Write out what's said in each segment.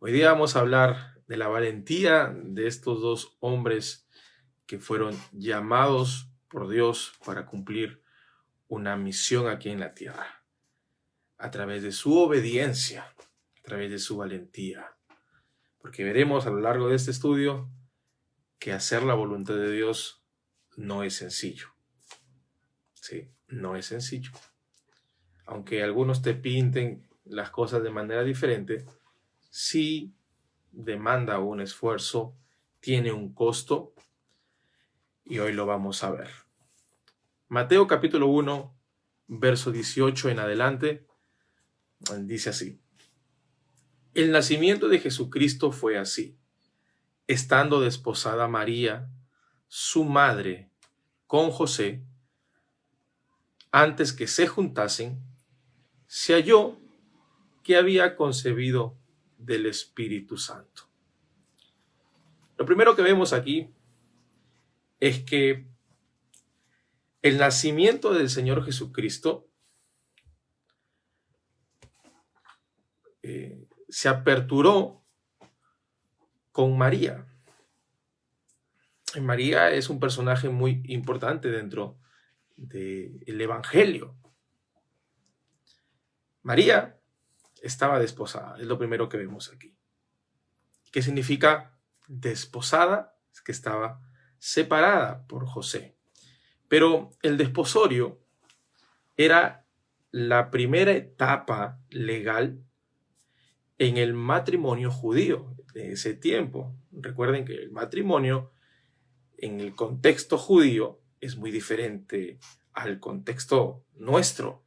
Hoy día vamos a hablar de la valentía de estos dos hombres que fueron llamados por Dios para cumplir una misión aquí en la tierra, a través de su obediencia, a través de su valentía. Porque veremos a lo largo de este estudio que hacer la voluntad de Dios no es sencillo. Sí, no es sencillo. Aunque algunos te pinten las cosas de manera diferente, sí demanda un esfuerzo, tiene un costo, y hoy lo vamos a ver. Mateo capítulo 1, verso 18 en adelante, dice así: El nacimiento de Jesucristo fue así. Estando desposada María, su madre, con José, antes que se juntasen, se halló que había concebido del Espíritu Santo. Lo primero que vemos aquí es que el nacimiento del Señor Jesucristo se aperturó con María. María es un personaje muy importante dentro del Evangelio. María estaba desposada, es lo primero que vemos aquí. ¿Qué significa desposada? Es que estaba separada por José. Pero el desposorio era la primera etapa legal en el matrimonio judío de ese tiempo. Recuerden que el matrimonio en el contexto judío es muy diferente al contexto nuestro.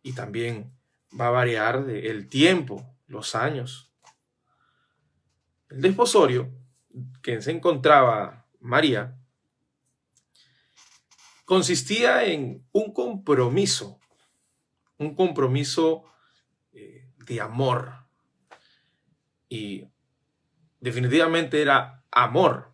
Y también va a variar el tiempo, los años. El desposorio que se encontraba María consistía en un compromiso de amor. Y definitivamente era amor,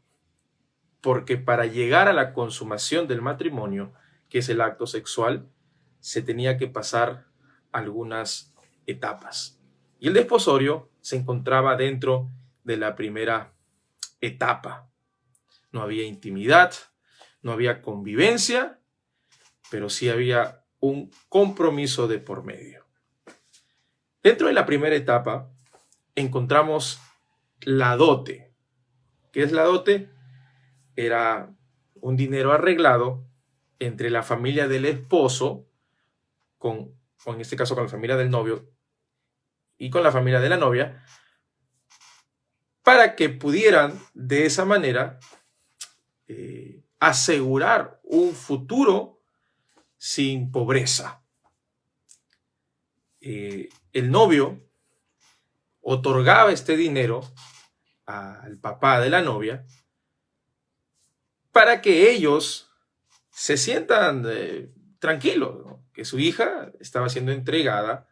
porque para llegar a la consumación del matrimonio, que es el acto sexual, se tenía que pasar algunas etapas. Y el desposorio se encontraba dentro de la primera etapa. No había intimidad, no había convivencia, pero sí había un compromiso de por medio. Dentro de la primera etapa encontramos la dote. ¿Qué es la dote? Era un dinero arreglado entre la familia del esposo, o en este caso con la familia del novio y con la familia de la novia, para que pudieran de esa manera asegurar un futuro sin pobreza. El novio otorgaba este dinero al papá de la novia para que ellos se sientan tranquilos, ¿no? Que su hija estaba siendo entregada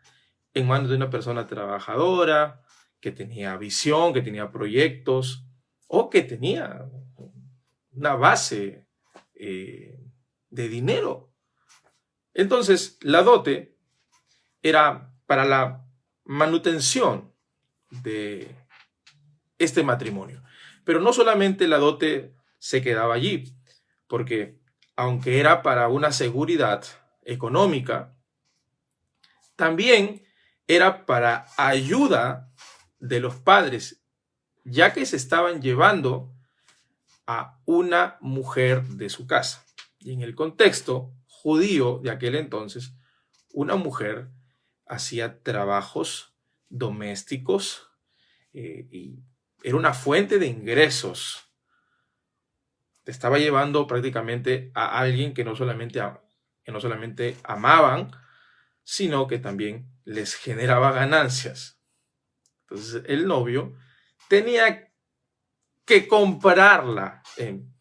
en manos de una persona trabajadora, que tenía visión, que tenía proyectos, o que tenía una base de dinero. Entonces, la dote era para la manutención de este matrimonio. Pero no solamente la dote se quedaba allí, porque aunque era para una seguridad económica, también era para ayuda de los padres, ya que se estaban llevando a una mujer de su casa. Y en el contexto judío de aquel entonces, una mujer hacía trabajos domésticos y era una fuente de ingresos. Te estaba llevando prácticamente a alguien que no solamente amaban, sino que también les generaba ganancias. Entonces el novio tenía que comprarla, en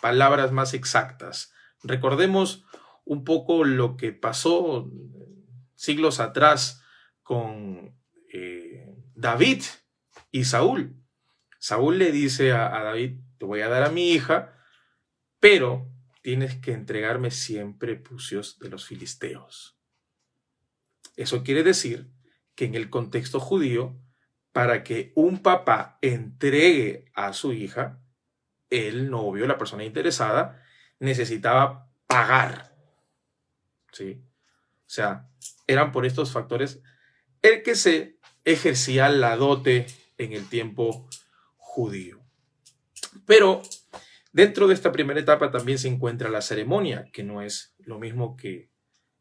palabras más exactas. Recordemos un poco lo que pasó siglos atrás con David y Saúl. Saúl le dice a David: te voy a dar a mi hija, pero tienes que entregarme 100 prepucios de los filisteos. Eso quiere decir que en el contexto judío para que un papá entregue a su hija, el novio, la persona interesada, necesitaba pagar. ¿Sí? O sea, eran por estos factores el que se ejercía la dote en el tiempo judío. Pero dentro de esta primera etapa también se encuentra la ceremonia, que no es lo mismo que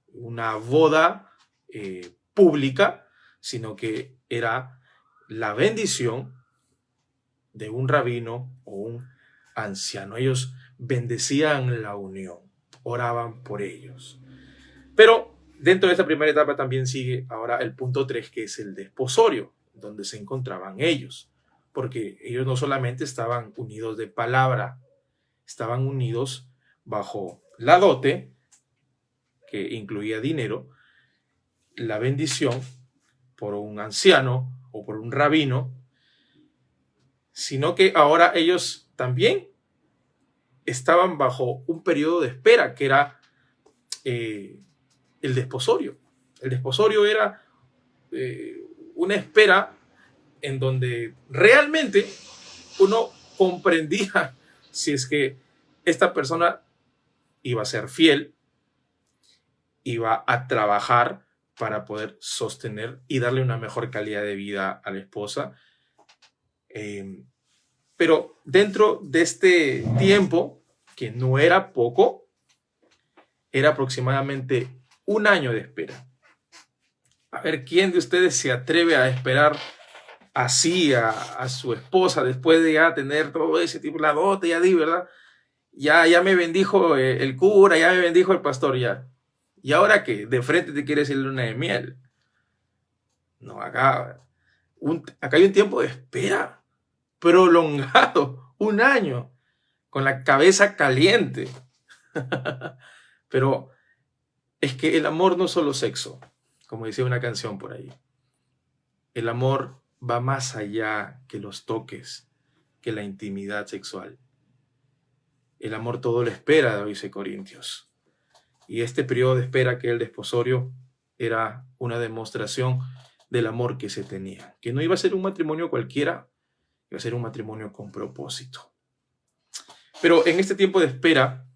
una boda pública, sino que era la bendición de un rabino o un anciano. Ellos bendecían la unión, oraban por ellos. Pero dentro de esta primera etapa también sigue ahora el punto 3, que es el desposorio, donde se encontraban ellos. Porque ellos no solamente estaban unidos de palabra, estaban unidos bajo la dote, que incluía dinero, la bendición por un anciano o por un rabino, sino que ahora ellos también estaban bajo un periodo de espera, que era el desposorio. El desposorio era una espera en donde realmente uno comprendía si es que esta persona iba a ser fiel, iba a trabajar para poder sostener y darle una mejor calidad de vida a la esposa. Pero dentro de este tiempo, que no era poco, era aproximadamente un año de espera. A ver, ¿quién de ustedes se atreve a esperar así a su esposa después de ya tener todo ese tipo, la dote, ya di, ¿verdad? Ya me bendijo el cura, ya me bendijo el pastor, ya. ¿Y ahora qué? ¿De frente te quieres ir luna de miel? No, acá hay un tiempo de espera prolongado, un año, con la cabeza caliente. Pero es que el amor no es solo sexo, como decía una canción por ahí. El amor va más allá que los toques, que la intimidad sexual. El amor todo lo espera, dice Corintios. Y este periodo de espera, que el desposorio, era una demostración del amor que se tenía. Que no iba a ser un matrimonio cualquiera, iba a ser un matrimonio con propósito. Pero en este tiempo de espera,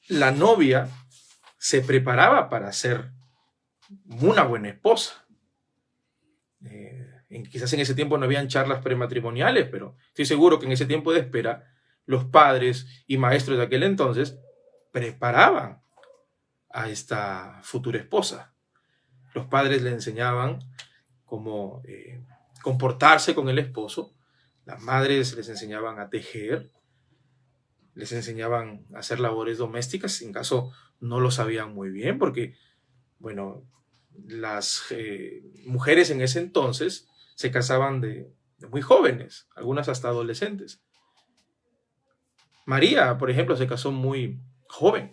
la novia se preparaba para ser una buena esposa. Quizás en ese tiempo no habían charlas prematrimoniales, pero estoy seguro que en ese tiempo de espera los padres y maestros de aquel entonces preparaban a esta futura esposa. Los padres le enseñaban cómo comportarse con el esposo, las madres les enseñaban a tejer, les enseñaban a hacer labores domésticas, en caso no lo sabían muy bien, porque, bueno, las mujeres en ese entonces se casaban de muy jóvenes, algunas hasta adolescentes. María, por ejemplo, se casó muy joven.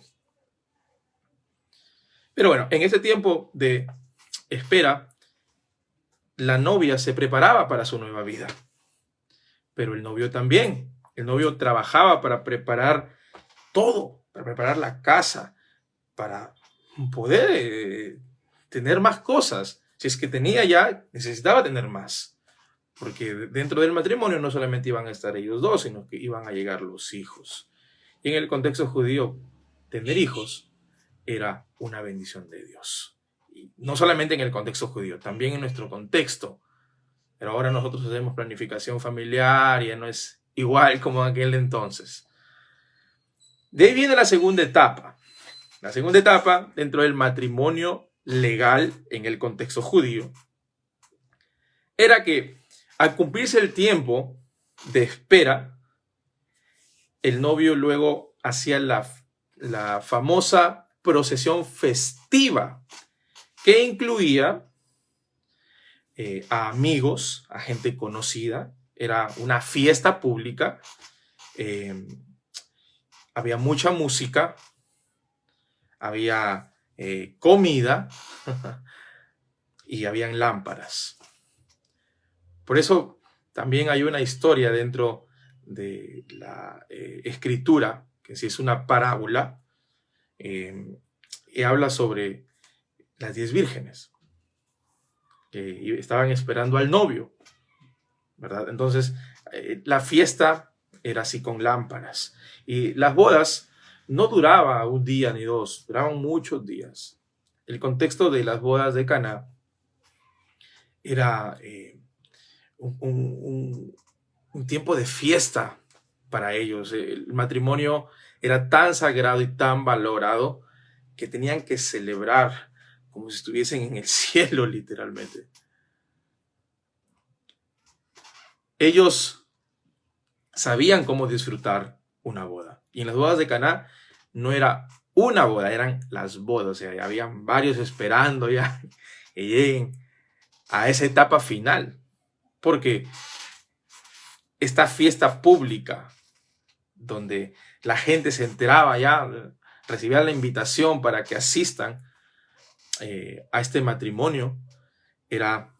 Pero bueno, en ese tiempo de espera, la novia se preparaba para su nueva vida. Pero el novio también. El novio trabajaba para preparar todo, para preparar la casa, para poder tener más cosas. Si es que tenía ya, necesitaba tener más. Porque dentro del matrimonio no solamente iban a estar ellos dos, sino que iban a llegar los hijos. Y en el contexto judío, tener hijos era una bendición de Dios. Y no solamente en el contexto judío, también en nuestro contexto. Pero ahora nosotros hacemos planificación familiar y ya no es igual como en aquel entonces. De ahí viene la segunda etapa. La segunda etapa dentro del matrimonio legal en el contexto judío era que al cumplirse el tiempo de espera, el novio luego hacía la famosa procesión festiva, que incluía a amigos, a gente conocida. Era una fiesta pública, había mucha música, había comida y habían lámparas. Por eso también hay una historia dentro de la escritura, que sí es una parábola, y habla sobre las 10 vírgenes. y estaban esperando al novio, ¿verdad? Entonces, la fiesta era así con lámparas. Y las bodas no duraban un día ni dos, duraban muchos días. El contexto de las bodas de Caná era un tiempo de fiesta para ellos. El matrimonio era tan sagrado y tan valorado que tenían que celebrar como si estuviesen en el cielo, literalmente. Ellos sabían cómo disfrutar una boda. Y en las bodas de Caná no era una boda, eran las bodas. O sea, habían varios esperando ya que lleguen a esa etapa final. Porque esta fiesta pública, donde la gente se enteraba ya, recibía la invitación para que asistan a este matrimonio, era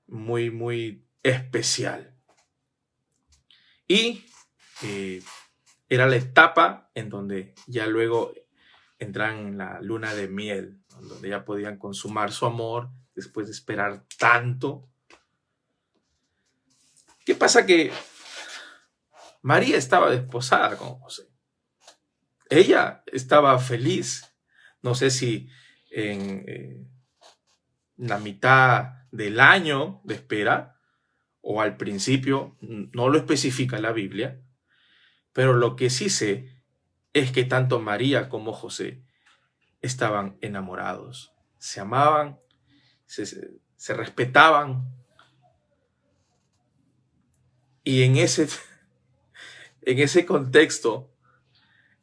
muy, muy especial. Y era la etapa en donde ya luego entran en la luna de miel, donde ya podían consumar su amor después de esperar tanto. ¿Qué pasa? Que María estaba desposada con José. Ella estaba feliz. No sé si en la mitad del año de espera o al principio, no lo especifica la Biblia, pero lo que sí sé es que tanto María como José estaban enamorados, se amaban, se respetaban. Y en ese contexto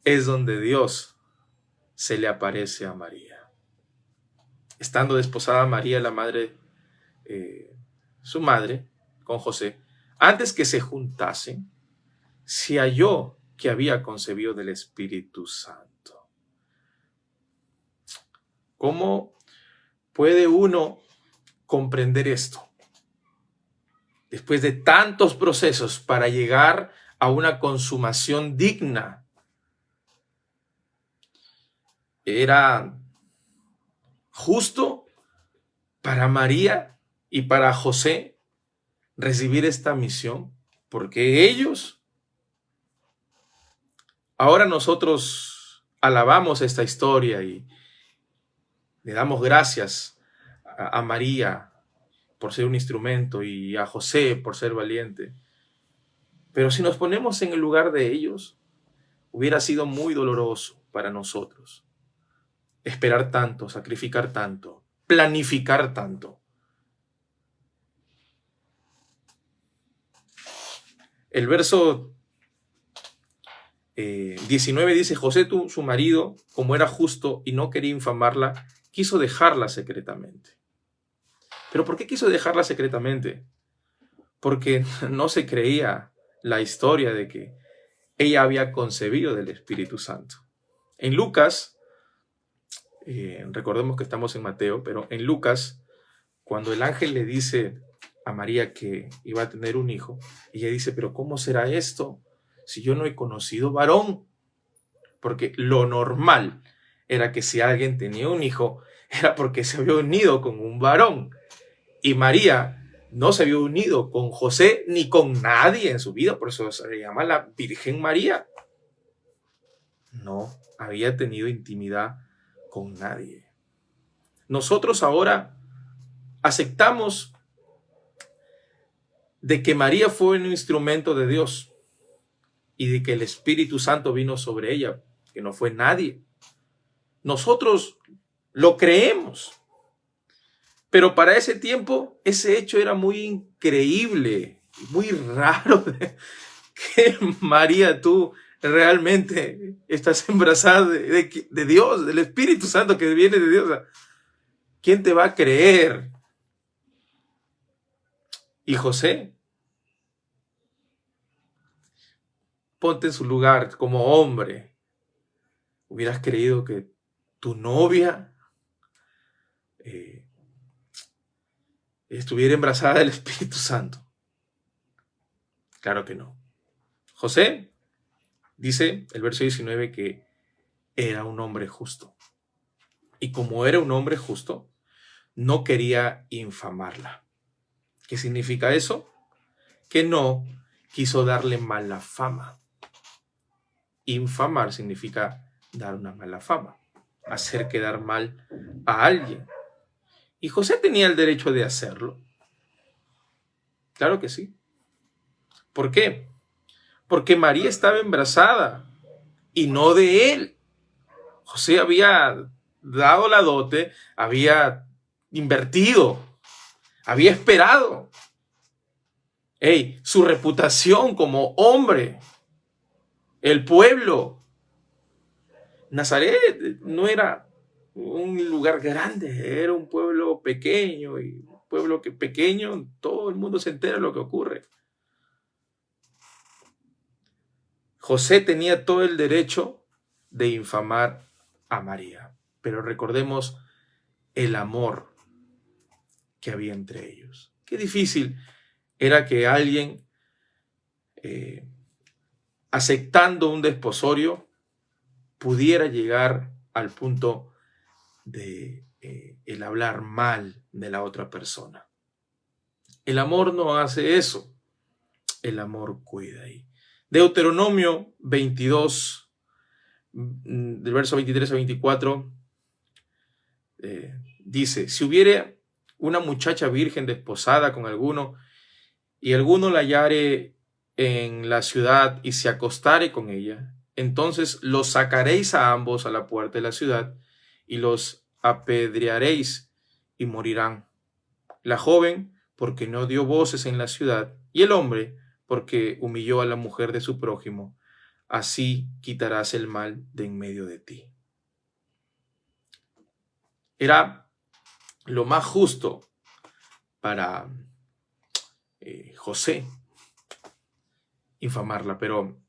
es donde Dios se le aparece a María. Estando desposada María, la madre, su madre, con José, antes que se juntasen, se halló que había concebido del Espíritu Santo. ¿Cómo puede uno comprender esto? Después de tantos procesos para llegar a una consumación digna, era justo para María y para José recibir esta misión, porque ellos, ahora nosotros alabamos esta historia y le damos gracias a María por ser un instrumento y a José por ser valiente. Pero si nos ponemos en el lugar de ellos, hubiera sido muy doloroso para nosotros esperar tanto, sacrificar tanto, planificar tanto. El verso 19 dice: José, su marido, como era justo y no quería infamarla, quiso dejarla secretamente. ¿Pero por qué quiso dejarla secretamente? Porque no se creía la historia de que ella había concebido del Espíritu Santo. En Lucas, recordemos que estamos en Mateo, pero en Lucas, cuando el ángel le dice a María que iba a tener un hijo, ella dice: pero ¿cómo será esto si yo no he conocido varón? Porque lo normal era que si alguien tenía un hijo, era porque se había unido con un varón. Y María no se había unido con José ni con nadie en su vida, por eso se le llama la Virgen María. No había tenido intimidad con nadie. Nosotros ahora aceptamos de que María fue un instrumento de Dios y de que el Espíritu Santo vino sobre ella, que no fue nadie. Nosotros lo creemos. Pero para ese tiempo, ese hecho era muy increíble, muy raro. Que María, tú realmente estás embarazada de Dios, del Espíritu Santo que viene de Dios. ¿Quién te va a creer? Y José, ponte en su lugar como hombre. ¿Hubieras creído que tu novia estuviera embarazada del Espíritu Santo? Claro que no. José dice el verso 19 que era un hombre justo. Y como era un hombre justo, no quería infamarla. ¿Qué significa eso? Que no quiso darle mala fama. Infamar significa dar una mala fama, hacer quedar mal a alguien. Y José tenía el derecho de hacerlo. Claro que sí. ¿Por qué? Porque María estaba embarazada y no de él. José había dado la dote, había invertido, había esperado. Su reputación como hombre, el pueblo. Nazaret no era un lugar grande, era un pueblo pequeño, y un pueblo que pequeño, todo el mundo se entera de lo que ocurre. José tenía todo el derecho de infamar a María, pero recordemos el amor que había entre ellos. Qué difícil era que alguien, aceptando un desposorio, pudiera llegar al punto de el hablar mal de la otra persona. El amor no hace eso. El amor cuida. Y Deuteronomio 22, del verso 23 a 24, dice: si hubiere una muchacha virgen desposada con alguno, y alguno la hallare en la ciudad y se acostare con ella, entonces los sacaréis a ambos a la puerta de la ciudad y los apedrearéis y morirán. La joven, porque no dio voces en la ciudad, y el hombre, porque humilló a la mujer de su prójimo. Así quitarás el mal de en medio de ti. Era lo más justo para José infamarla, pero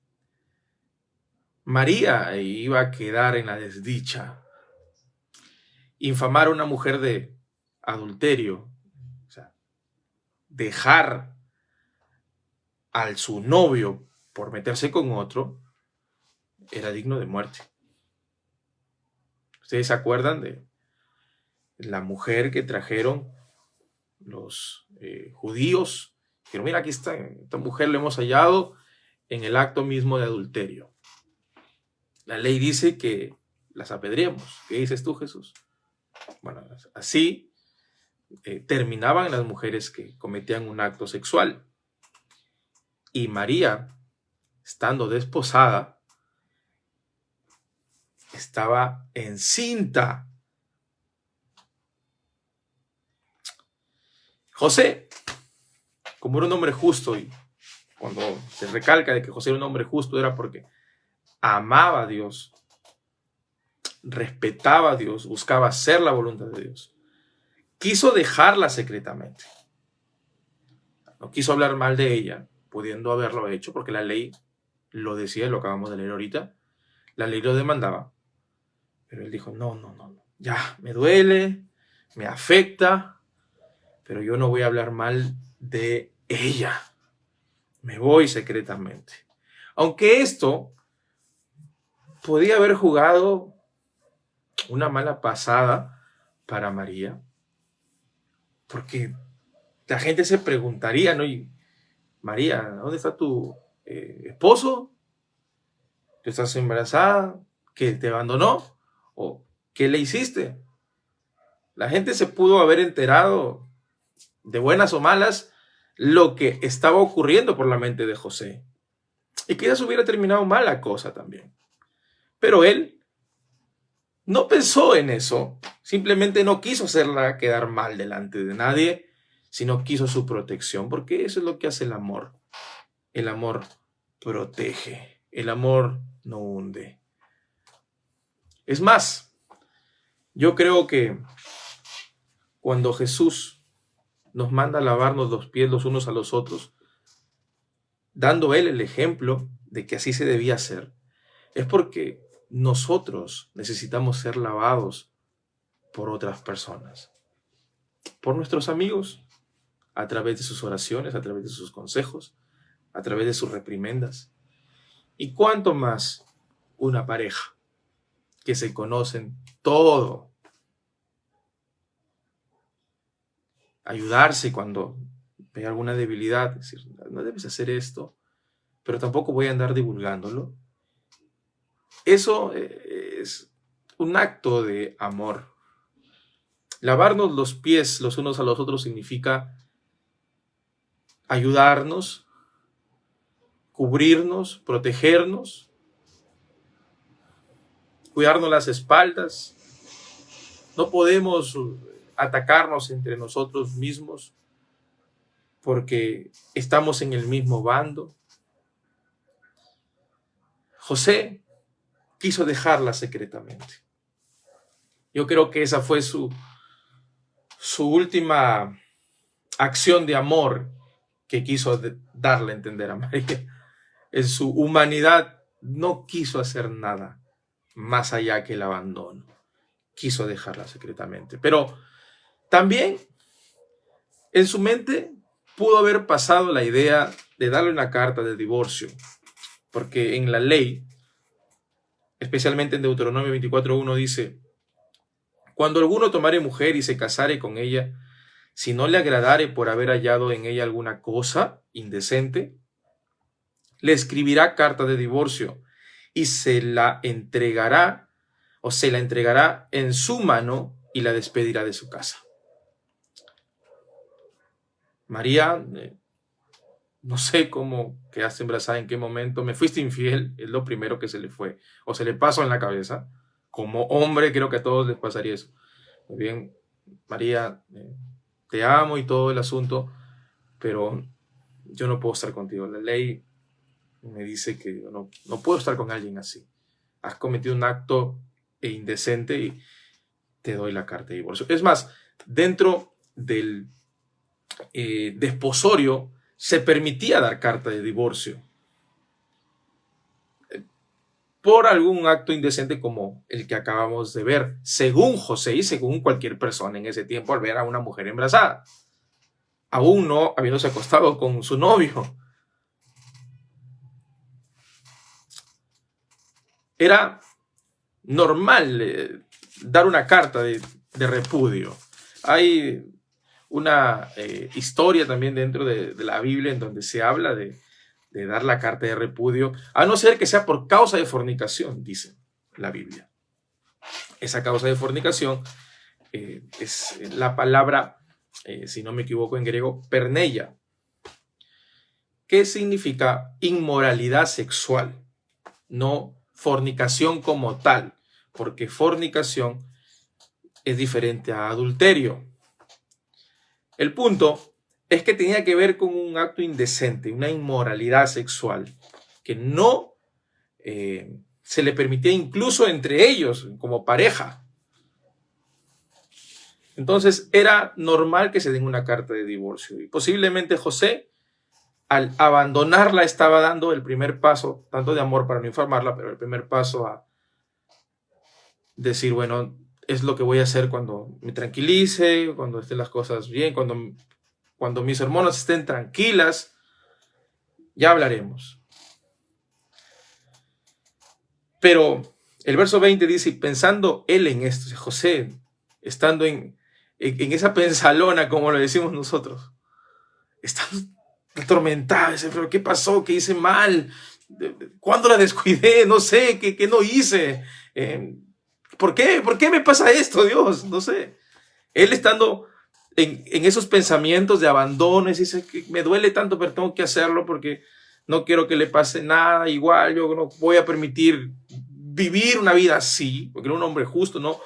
María iba a quedar en la desdicha. Infamar a una mujer de adulterio, o sea, dejar a su novio por meterse con otro, era digno de muerte. ¿Ustedes se acuerdan de la mujer que trajeron los judíos? Dijeron: mira, aquí está, esta mujer la hemos hallado en el acto mismo de adulterio. La ley dice que las apedreemos. ¿Qué dices tú, Jesús? Bueno, así terminaban las mujeres que cometían un acto sexual. Y María, estando desposada, estaba encinta. José, como era un hombre justo, y cuando se recalca de que José era un hombre justo, era porque amaba a Dios, respetaba a Dios, buscaba hacer la voluntad de Dios. Quiso dejarla secretamente. No quiso hablar mal de ella, pudiendo haberlo hecho, porque la ley lo decía, lo acabamos de leer ahorita. La ley lo demandaba. Pero él dijo: no, ya, me duele, me afecta, pero yo no voy a hablar mal de ella. Me voy secretamente. Aunque esto podía haber jugado una mala pasada para María, porque la gente se preguntaría, ¿no? Y, María, ¿dónde está tu esposo? ¿Tú estás embarazada? ¿Que te abandonó? ¿O qué le hiciste? La gente se pudo haber enterado, de buenas o malas, lo que estaba ocurriendo por la mente de José. Y quizás hubiera terminado mal la cosa también. Pero él no pensó en eso. Simplemente no quiso hacerla quedar mal delante de nadie, sino quiso su protección, porque eso es lo que hace el amor. El amor protege. El amor no hunde. Es más, yo creo que cuando Jesús nos manda a lavarnos los pies los unos a los otros, dando Él el ejemplo de que así se debía hacer, es porque nosotros necesitamos ser lavados por otras personas, por nuestros amigos, a través de sus oraciones, a través de sus consejos, a través de sus reprimendas. Y cuánto más una pareja que se conocen todo ayudarse cuando ve alguna debilidad, decir, no debes hacer esto, pero tampoco voy a andar divulgándolo. Eso es un acto de amor. Lavarnos los pies los unos a los otros significa ayudarnos, cubrirnos, protegernos, cuidarnos las espaldas. No podemos atacarnos entre nosotros mismos porque estamos en el mismo bando. José quiso dejarla secretamente. Yo creo que esa fue su última acción de amor que quiso darle a entender a María. En su humanidad no quiso hacer nada más allá que el abandono. Quiso dejarla secretamente. Pero también en su mente pudo haber pasado la idea de darle una carta de divorcio, porque en la ley, especialmente en Deuteronomio 24:1, dice: cuando alguno tomare mujer y se casare con ella, si no le agradare por haber hallado en ella alguna cosa indecente, le escribirá carta de divorcio y se la entregará en su mano y la despedirá de su casa. María, no sé cómo quedaste embarazada, en qué momento, me fuiste infiel, es lo primero que se le fue, o se le pasó en la cabeza. Como hombre creo que a todos les pasaría eso. Muy bien, María, te amo y todo el asunto, pero yo no puedo estar contigo. La ley me dice que yo no puedo estar con alguien así. Has cometido un acto indecente y te doy la carta de divorcio. Es más, dentro del desposorio se permitía dar carta de divorcio por algún acto indecente como el que acabamos de ver, según José y según cualquier persona en ese tiempo al ver a una mujer embarazada, aún no habiéndose acostado con su novio. Era normal dar una carta de repudio. Hay una historia también dentro de la Biblia en donde se habla de dar la carta de repudio, a no ser que sea por causa de fornicación, dice la Biblia. Esa causa de fornicación es la palabra, si no me equivoco en griego, perneia, que significa inmoralidad sexual, no fornicación como tal, porque fornicación es diferente a adulterio. El punto es que tenía que ver con un acto indecente, una inmoralidad sexual, que no se le permitía incluso entre ellos, como pareja. Entonces era normal que se den una carta de divorcio. Y posiblemente José, al abandonarla, estaba dando el primer paso, tanto de amor para no informarla, pero el primer paso a decir, bueno, es lo que voy a hacer cuando me tranquilice, cuando estén las cosas bien, cuando mis hormonas estén tranquilas, ya hablaremos. Pero el verso 20 dice, y pensando él en esto, José, estando en esa pensalona, como lo decimos nosotros, estando atormentado, dice, pero ¿qué pasó? ¿Qué hice mal? ¿Cuándo la descuidé? No sé, ¿qué no hice? ¿Por qué? ¿Por qué me pasa esto, Dios? No sé. Él estando en esos pensamientos de abandono, dice que me duele tanto, pero tengo que hacerlo porque no quiero que le pase nada. Igual yo no voy a permitir vivir una vida así, porque era un hombre justo, no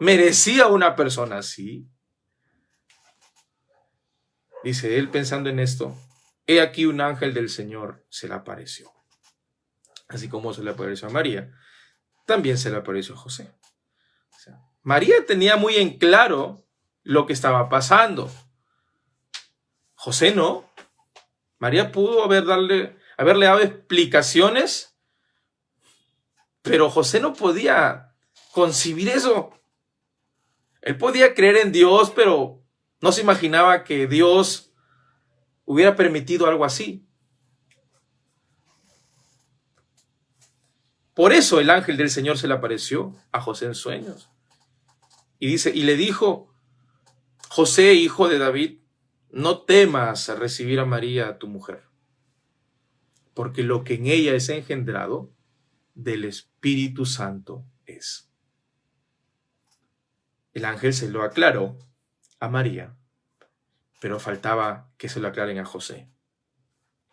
merecía una persona así. Dice él pensando en esto, he aquí un ángel del Señor se le apareció. Así como se le apareció a María, también se le apareció a José. O sea, María tenía muy en claro lo que estaba pasando. José no. María pudo haberle dado explicaciones, pero José no podía concebir eso. Él podía creer en Dios, pero no se imaginaba que Dios hubiera permitido algo así. Por eso el ángel del Señor se le apareció a José en sueños. Y dice, y le dijo, José, hijo de David, no temas a recibir a María, tu mujer, porque lo que en ella es engendrado del Espíritu Santo es. El ángel se lo aclaró a María, pero faltaba que se lo aclaren a José.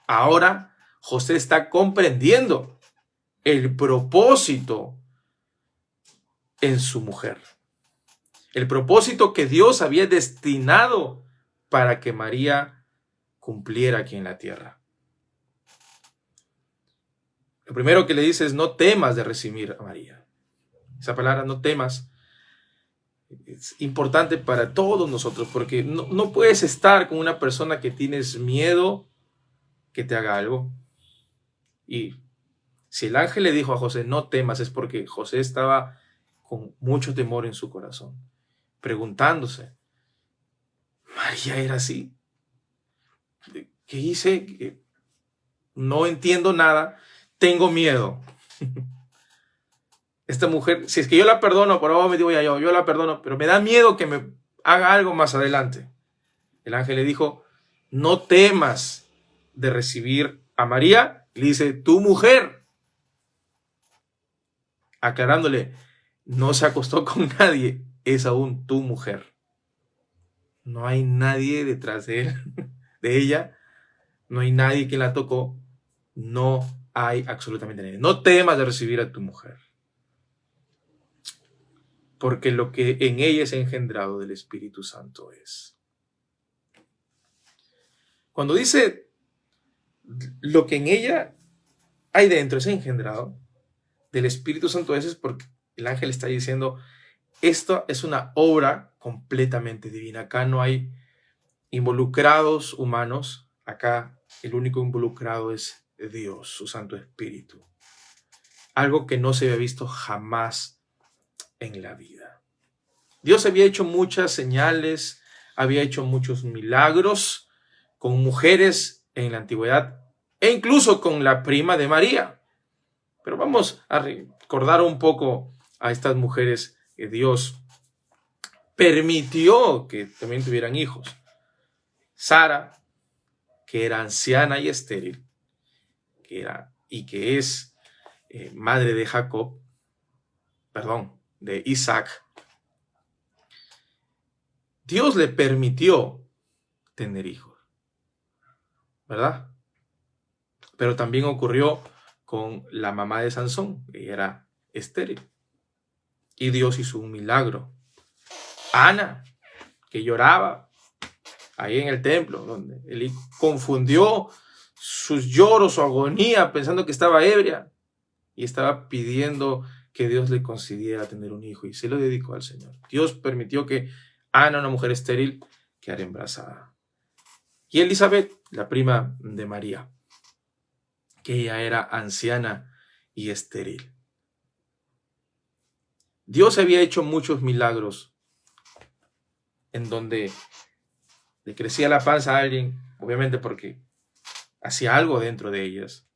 Ahora José está comprendiendo el propósito en su mujer. El propósito que Dios había destinado para que María cumpliera aquí en la tierra. Lo primero que le dice es: no temas de recibir a María. Esa palabra, no temas, es importante para todos nosotros, porque no puedes estar con una persona que tienes miedo que te haga algo. Y si el ángel le dijo a José: no temas, es porque José estaba con mucho temor en su corazón, preguntándose: ¿María era así? ¿Qué hice? No entiendo nada, tengo miedo. Esta mujer, si es que yo la perdono, por ahora me digo yo la perdono, pero me da miedo que me haga algo más adelante. El ángel le dijo: no temas de recibir a María. Le dice: tu mujer, aclarándole, no se acostó con nadie, es aún tu mujer. No hay nadie detrás de él, de ella, no hay nadie que la tocó, no hay absolutamente nadie. No temas de recibir a tu mujer, porque lo que en ella es engendrado del Espíritu Santo es. Cuando dice lo que en ella hay dentro es engendrado del Espíritu Santo es porque el ángel está diciendo: esto es una obra completamente divina. Acá no hay involucrados humanos, acá el único involucrado es Dios, su Santo Espíritu. Algo que no se había visto jamás en la vida. Dios había hecho muchas señales, había hecho muchos milagros con mujeres en la antigüedad e incluso con la prima de María. Pero vamos a recordar un poco a estas mujeres que Dios permitió que también tuvieran hijos. Sara, que era anciana y estéril, que es madre de Jacob, de Isaac. Dios le permitió tener hijos, ¿verdad? Pero también ocurrió con la mamá de Sansón, que era estéril. Y Dios hizo un milagro. Ana, que lloraba ahí en el templo, donde él confundió sus lloros, su agonía, pensando que estaba ebria, y estaba pidiendo que Dios le concediera tener un hijo, y se lo dedicó al Señor. Dios permitió que Ana, una mujer estéril, quedara embarazada. Y Elizabeth, la prima de María, que ella era anciana y estéril. Dios había hecho muchos milagros en donde le crecía la panza a alguien, obviamente porque hacía algo dentro de ellas,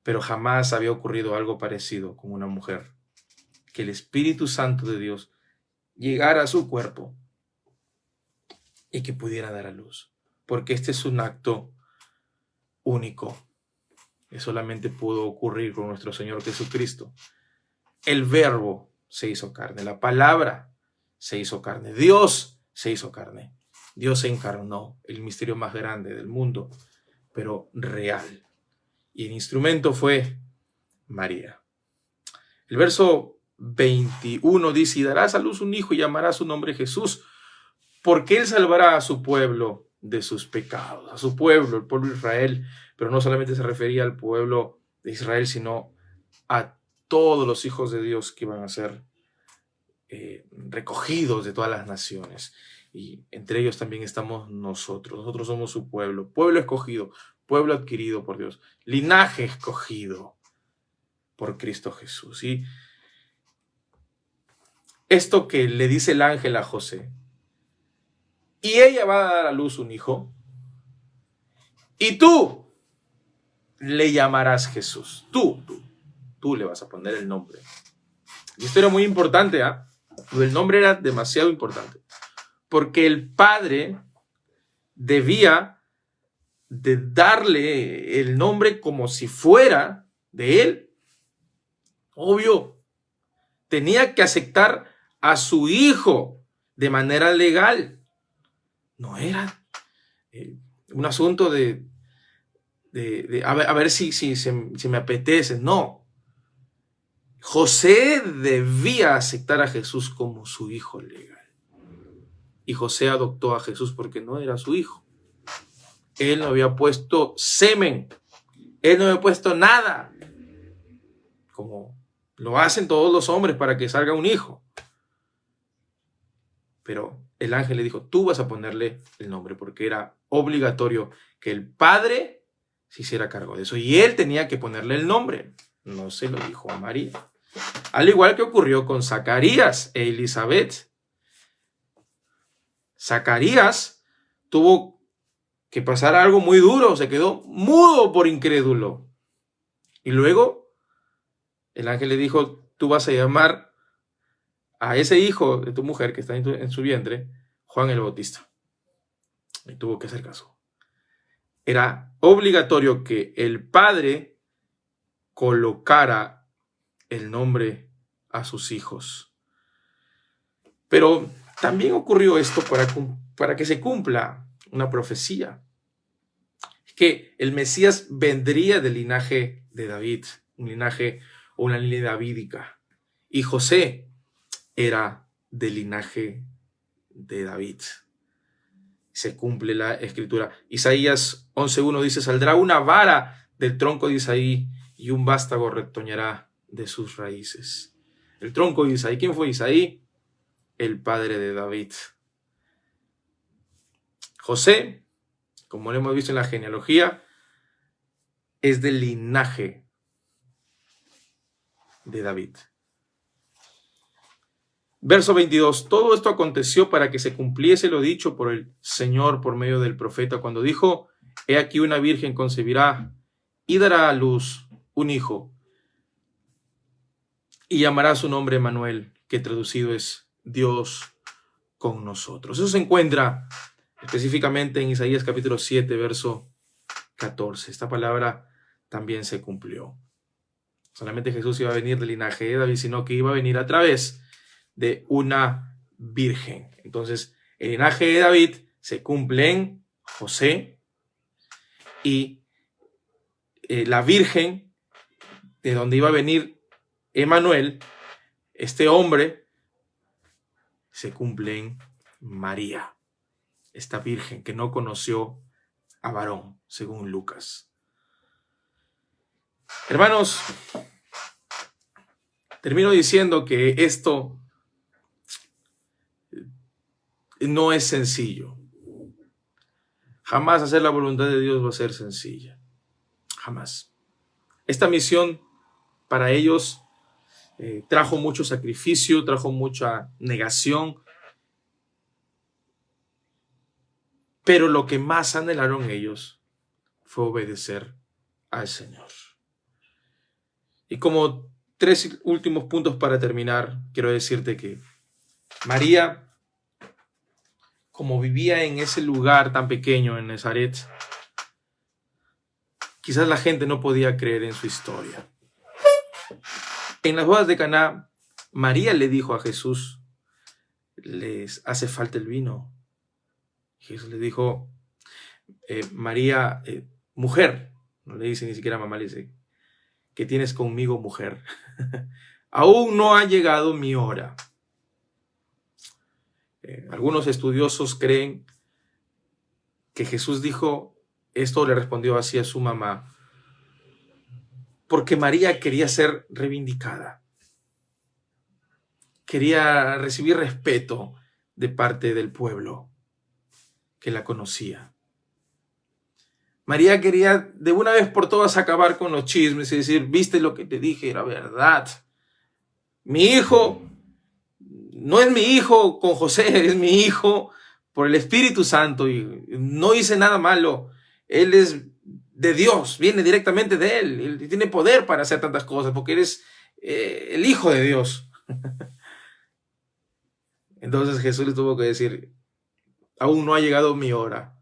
pero jamás había ocurrido algo parecido con una mujer, que el Espíritu Santo de Dios llegara a su cuerpo y que pudiera dar a luz, porque este es un acto único que solamente pudo ocurrir con nuestro Señor Jesucristo. El Verbo se hizo carne, la palabra se hizo carne, Dios se hizo carne, Dios se encarnó, el misterio más grande del mundo, pero real. Y el instrumento fue María. El verso 21 dice: y darás a luz un hijo y llamarás su nombre Jesús, porque él salvará a su pueblo de sus pecados. A su pueblo, el pueblo de Israel, pero no solamente se refería al pueblo de Israel, sino a todos los hijos de Dios que iban a ser recogidos de todas las naciones. Y entre ellos también estamos nosotros. Nosotros somos su pueblo, pueblo escogido, pueblo adquirido por Dios, linaje escogido por Cristo Jesús. Y esto que le dice el ángel a José: y ella va a dar a luz un hijo, y tú le llamarás Jesús. Tú le vas a poner el nombre. Y esto era muy importante, ¿ah? El nombre era demasiado importante, porque el padre debía de darle el nombre como si fuera de él. Obvio, tenía que aceptar a su hijo de manera legal. No era un asunto de a ver si me apetece. No. José debía aceptar a Jesús como su hijo legal. Y José adoptó a Jesús porque no era su hijo. Él no había puesto semen. Él no había puesto nada. Como lo hacen todos los hombres para que salga un hijo. Pero el ángel le dijo, tú vas a ponerle el nombre, porque era obligatorio que el padre se hiciera cargo de eso. Y él tenía que ponerle el nombre. No se lo dijo a María. Al igual que ocurrió con Zacarías e Elizabeth. Zacarías tuvo que pasar algo muy duro. Se quedó mudo por incrédulo. Y luego el ángel le dijo, tú vas a llamar a ese hijo de tu mujer que está en su vientre, Juan el Bautista. Y tuvo que hacer caso. Era obligatorio que el padre colocara el nombre a sus hijos. Pero también ocurrió esto para que se cumpla una profecía. Que el Mesías vendría del linaje de David, un linaje o una línea davídica. Y José era del linaje de David. Se cumple la escritura. Isaías 11:1 dice, saldrá una vara del tronco de Isaí y un vástago retoñará de sus raíces. El tronco de Isaí. ¿Quién fue Isaí? El padre de David. José, como lo hemos visto en la genealogía, es del linaje de David. Verso 22. Todo esto aconteció para que se cumpliese lo dicho por el Señor por medio del profeta, cuando dijo, he aquí una virgen concebirá y dará a luz un hijo y llamará su nombre Emmanuel, que traducido es Dios con nosotros. Eso se encuentra específicamente en Isaías capítulo 7, verso 14. Esta palabra también se cumplió. Solamente Jesús iba a venir del linaje de David, sino que iba a venir a través de una virgen. Entonces, el linaje de David se cumple en José y la virgen de donde iba a venir Emmanuel, este hombre, se cumple en María, esta virgen que no conoció a varón, según Lucas. Hermanos, termino diciendo que esto no es sencillo. Jamás hacer la voluntad de Dios va a ser sencilla. Jamás. Esta misión para ellos trajo mucho sacrificio, trajo mucha negación. Pero lo que más anhelaron ellos fue obedecer al Señor. Y como 3 últimos puntos para terminar, quiero decirte que María, como vivía en ese lugar tan pequeño en Nazaret, quizás la gente no podía creer en su historia. En las bodas de Caná, María le dijo a Jesús, les hace falta el vino. Jesús le dijo, María, mujer, no le dice ni siquiera mamá, le dice, ¿qué tienes conmigo, mujer? Aún no ha llegado mi hora. Algunos estudiosos creen que Jesús dijo, esto le respondió así a su mamá, porque María quería ser reivindicada. Quería recibir respeto de parte del pueblo que la conocía. María quería de una vez por todas acabar con los chismes y decir, viste lo que te dije, era verdad. Mi hijo no es mi hijo con José, es mi hijo por el Espíritu Santo y no hice nada malo. Él es de Dios, viene directamente de él tiene poder para hacer tantas cosas porque eres el Hijo de Dios. Entonces Jesús le tuvo que decir, Aún no ha llegado mi hora.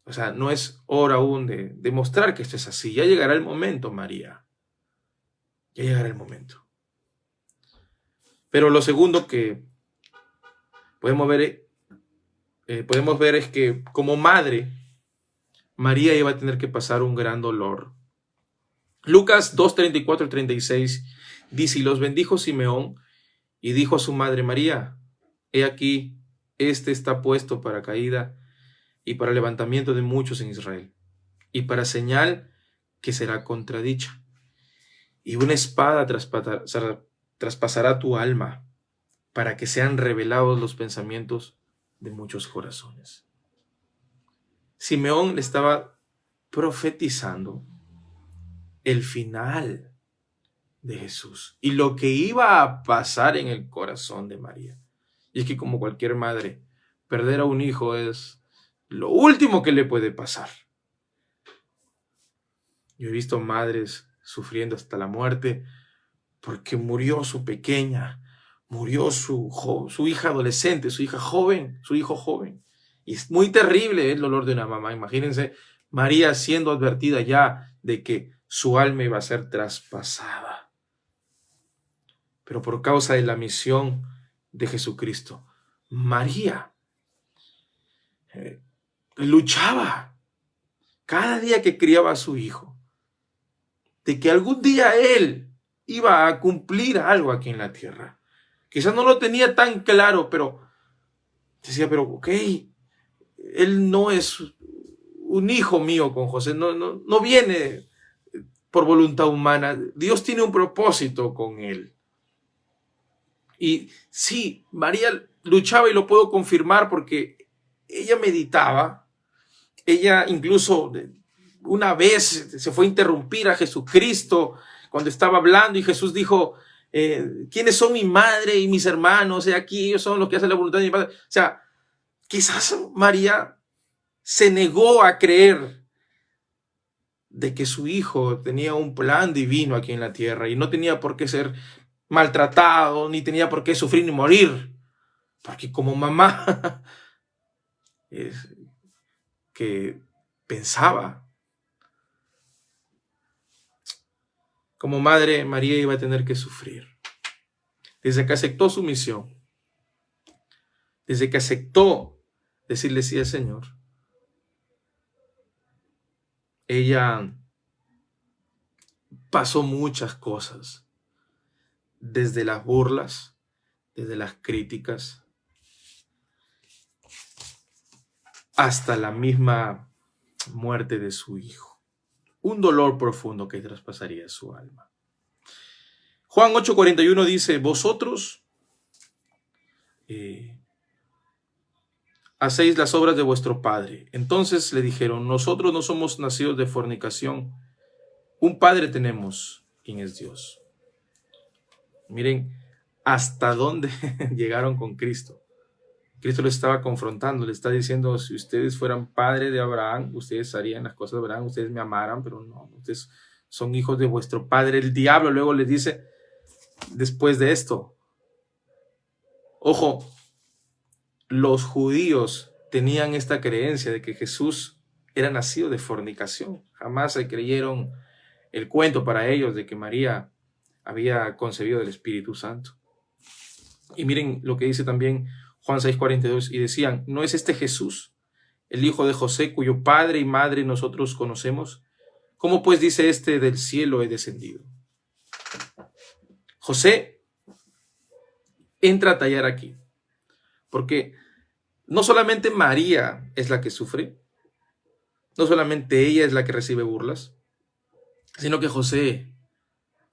O sea, no es hora aún de demostrar que esto es así. Ya llegará el momento, María. Ya llegará el momento. Pero lo segundo que podemos ver es que como madre, María iba a tener que pasar un gran dolor. Lucas 2, 34 y 36 dice: y los bendijo Simeón y dijo a su madre María: he aquí, este está puesto para caída y para levantamiento de muchos en Israel, y para señal que será contradicha. Y una espada traspasará tu alma, para que sean revelados los pensamientos de muchos corazones. Simeón le estaba profetizando el final de Jesús y lo que iba a pasar en el corazón de María. Y es que, como cualquier madre, perder a un hijo es lo último que le puede pasar. Yo he visto madres sufriendo hasta la muerte porque murió su pequeña, murió su hija adolescente, su hija joven, su hijo joven. Y es muy terrible el dolor de una mamá. Imagínense María siendo advertida ya de que su alma iba a ser traspasada. Pero por causa de la misión de Jesucristo, María luchaba cada día que criaba a su hijo, de que algún día él iba a cumplir algo aquí en la tierra. Quizás no lo tenía tan claro, pero decía, pero ok, él no es un hijo mío con José, no viene por voluntad humana. Dios tiene un propósito con él. Y sí, María luchaba, y lo puedo confirmar porque ella meditaba. Ella incluso una vez se fue a interrumpir a Jesucristo cuando estaba hablando, y Jesús dijo: ¿quiénes son mi madre y mis hermanos? Aquí ellos son los que hacen la voluntad de mi Padre. O sea, quizás María se negó a creer de que su hijo tenía un plan divino aquí en la tierra y no tenía por qué ser maltratado, ni tenía por qué sufrir ni morir, porque como mamá es que pensaba, como madre, María iba a tener que sufrir. Desde que aceptó su misión, desde que aceptó decirle sí al Señor, ella pasó muchas cosas, desde las burlas, desde las críticas, hasta la misma muerte de su hijo. Un dolor profundo que traspasaría su alma. Juan 8:41 dice: vosotros hacéis las obras de vuestro padre. Entonces le dijeron: nosotros no somos nacidos de fornicación, un padre tenemos, quien es Dios. Miren hasta dónde llegaron con Cristo. Cristo les estaba confrontando, le está diciendo: si ustedes fueran padre de Abraham, ustedes harían las cosas de Abraham, ustedes me amaran, pero no, ustedes son hijos de vuestro padre, el diablo. Luego les dice, después de esto, ojo, los judíos tenían esta creencia de que Jesús era nacido de fornicación. Jamás se creyeron el cuento para ellos de que María había concebido del Espíritu Santo. Y miren lo que dice también Juan 6:42, y decían: ¿no es este Jesús, el hijo de José, cuyo padre y madre nosotros conocemos? ¿Cómo pues dice este: del cielo he descendido? José entra a tallar aquí, porque no solamente María es la que sufre, no solamente ella es la que recibe burlas, sino que José,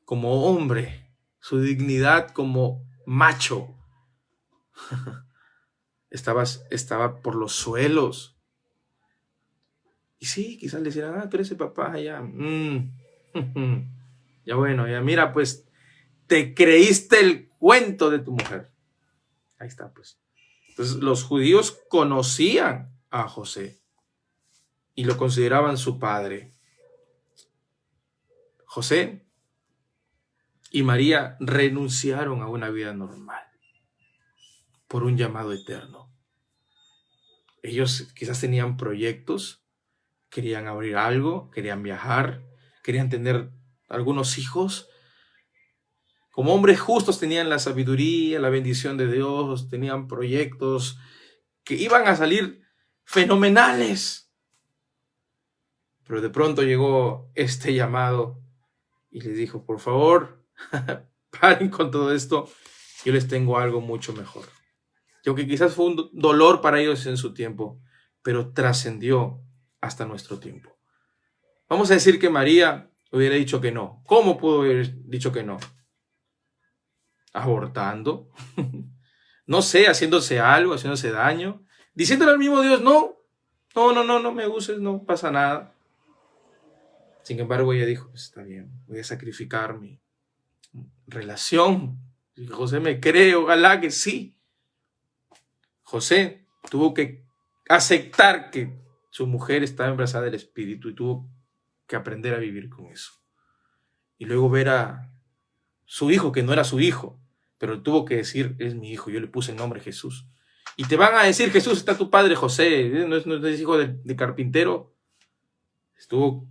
como hombre, su dignidad como macho, estaba por los suelos. Y sí, quizás le decían: pero ese papá ya, ya bueno, ya mira, pues te creíste el cuento de tu mujer. Ahí está, pues. Entonces los judíos conocían a José y lo consideraban su padre. José y María renunciaron a una vida normal por un llamado eterno. Ellos quizás tenían proyectos, querían abrir algo, querían viajar, querían tener algunos hijos. Como hombres justos tenían la sabiduría, la bendición de Dios, tenían proyectos que iban a salir fenomenales. Pero de pronto llegó este llamado y les dijo, por favor, paren con todo esto, yo les tengo algo mucho mejor. Y aunque quizás fue un dolor para ellos en su tiempo, pero trascendió hasta nuestro tiempo. Vamos a decir que María hubiera dicho que no. ¿Cómo pudo haber dicho que no? Abortando, no sé, haciéndose algo, haciéndose daño, diciéndole al mismo Dios, no me uses, no pasa nada. Sin embargo, ella dijo, pues está bien, voy a sacrificar mi relación. Y José me cree, ojalá que sí. José tuvo que aceptar que su mujer estaba embarazada del Espíritu y tuvo que aprender a vivir con eso. Y luego ver a su hijo, que no era su hijo, pero tuvo que decir, es mi hijo, yo le puse el nombre Jesús. Y te van a decir, Jesús, está tu padre José, no es hijo de carpintero. Tuvo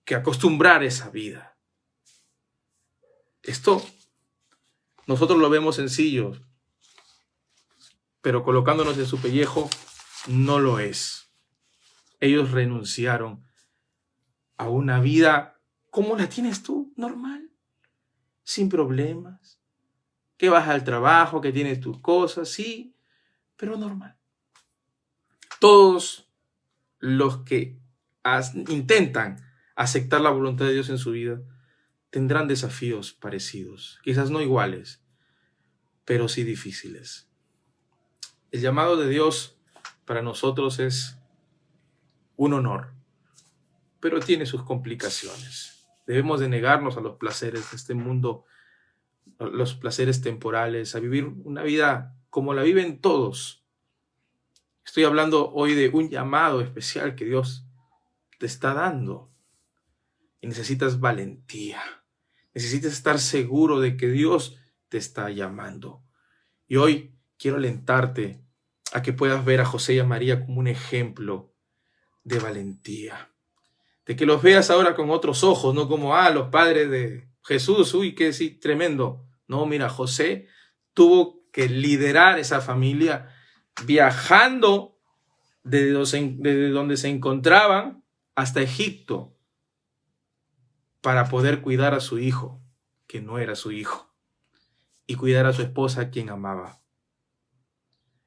que acostumbrar esa vida. Esto nosotros lo vemos sencillo, pero colocándonos en su pellejo no lo es. Ellos renunciaron a una vida como la tienes tú, normal, sin problemas, que vas al trabajo, que tienes tus cosas, sí, pero normal. Todos los que intentan aceptar la voluntad de Dios en su vida tendrán desafíos parecidos, quizás no iguales, pero sí difíciles. El llamado de Dios para nosotros es un honor, pero tiene sus complicaciones. Debemos de negarnos a los placeres de este mundo, a los placeres temporales, a vivir una vida como la viven todos. Estoy hablando hoy de un llamado especial que Dios te está dando. Y necesitas valentía. Necesitas estar seguro de que Dios te está llamando. Y hoy quiero alentarte a que puedas ver a José y a María como un ejemplo de valentía. De que los veas ahora con otros ojos, no como, los padres de Jesús, uy, qué sí, tremendo. No, mira, José tuvo que liderar esa familia viajando desde donde se encontraban hasta Egipto para poder cuidar a su hijo, que no era su hijo, y cuidar a su esposa, a quien amaba.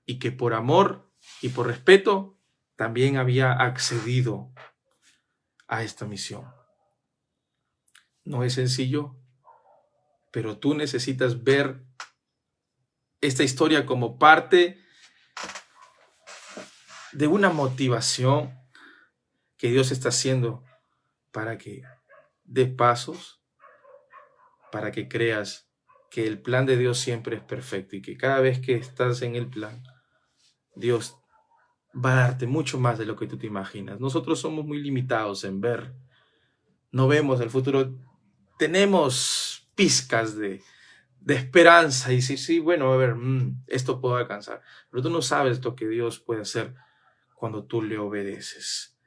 Y que por amor y por respeto también había accedido a esta misión. No es sencillo, pero tú necesitas ver esta historia como parte de una motivación que Dios está haciendo para que des pasos, para que creas que el plan de Dios siempre es perfecto y que cada vez que estás en el plan, Dios va a darte mucho más de lo que tú te imaginas. Nosotros somos muy limitados en ver, no vemos el futuro, tenemos pizcas de esperanza y sí, bueno, a ver, esto puedo alcanzar, pero tú no sabes lo que Dios puede hacer cuando tú le obedeces.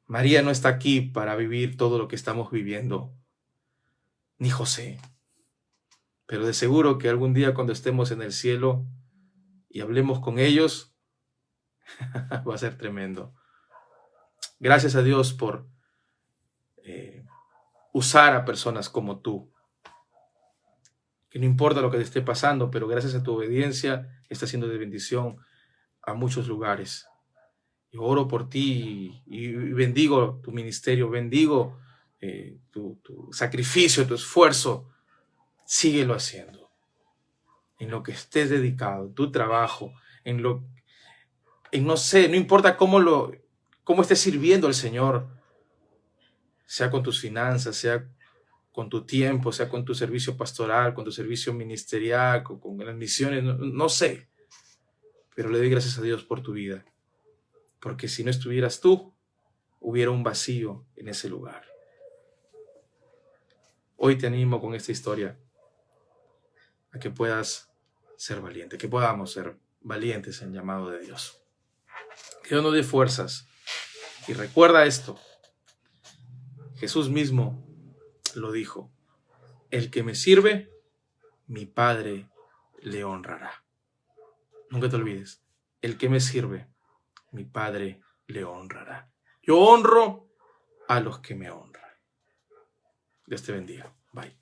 María no está aquí para vivir todo lo que estamos viviendo, ni José, pero de seguro que algún día cuando estemos en el cielo y hablemos con ellos, va a ser tremendo. Gracias a Dios por usar a personas como tú, que no importa lo que te esté pasando, pero gracias a tu obediencia está siendo de bendición a muchos lugares. Yo oro por ti y bendigo tu ministerio, bendigo tu sacrificio, tu esfuerzo. Síguelo haciendo. En lo que estés dedicado, tu trabajo, no sé, no importa cómo estés sirviendo al Señor, sea con tus finanzas, sea con tu tiempo, sea con tu servicio pastoral, con tu servicio ministerial, con las misiones, no sé. Pero le doy gracias a Dios por tu vida. Porque si no estuvieras tú, hubiera un vacío en ese lugar. Hoy te animo con esta historia a que puedas ser valiente, que podamos ser valientes en el llamado de Dios. Que Dios nos dé fuerzas. Y recuerda esto. Jesús mismo lo dijo. El que me sirve, mi Padre le honrará. Nunca te olvides. El que me sirve, mi Padre le honrará. Yo honro a los que me honran. Dios te bendiga. Bye.